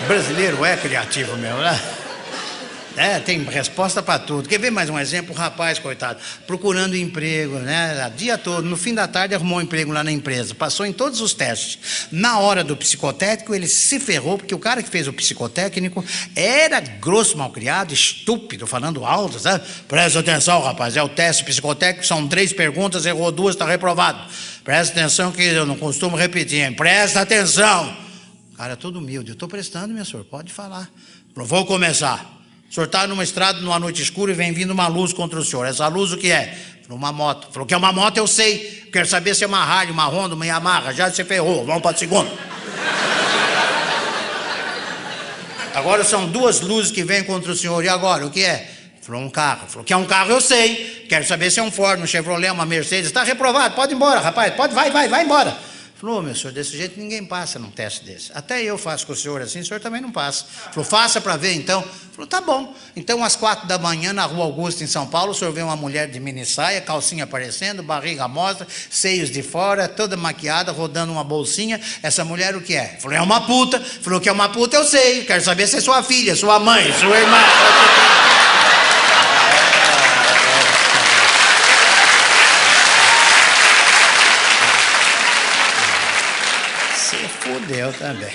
Brasileiro é criativo mesmo, né? É, tem resposta para tudo. Quer ver mais um exemplo? O rapaz, coitado, procurando emprego, né? O dia todo, no fim da tarde arrumou um emprego lá na empresa, passou em todos os testes. Na hora do psicotécnico, ele se ferrou, porque o cara que fez o psicotécnico era grosso, malcriado, estúpido, falando alto, sabe? Presta atenção, rapaz, é o teste psicotécnico, são 3 perguntas, errou 2, está reprovado. Presta atenção que eu não costumo repetir, hein? Presta atenção. O cara todo humilde, eu estou prestando, meu senhor, pode falar. Falou, vou começar. O senhor está numa estrada, numa noite escura, e vem vindo uma luz contra o senhor. Essa luz o que é? Falou, uma moto. Falou, que é uma moto eu sei. Quero saber se é uma Harley, uma Honda, uma Yamaha. Já se ferrou, vamos para a segunda. Agora são 2 luzes que vêm contra o senhor. E agora, o que é? Falou, um carro. Falou, que é um carro eu sei. Quero saber se é um Ford, um Chevrolet, uma Mercedes. Está reprovado, pode ir embora, rapaz. Pode, vai embora. Falou, meu senhor, desse jeito ninguém passa num teste desse. Até eu faço com o senhor assim, o senhor também não passa. Falou, faça para ver então. Falou, tá bom. Então, às 4 da manhã, na Rua Augusta, em São Paulo, o senhor vê uma mulher de mini saia, calcinha aparecendo, barriga à mostra, seios de fora, toda maquiada, rodando uma bolsinha. Essa mulher o que é? Falou, é uma puta. Falou que é uma puta, eu sei. Quero saber se é sua filha, sua mãe, sua irmã. Se fudeu também.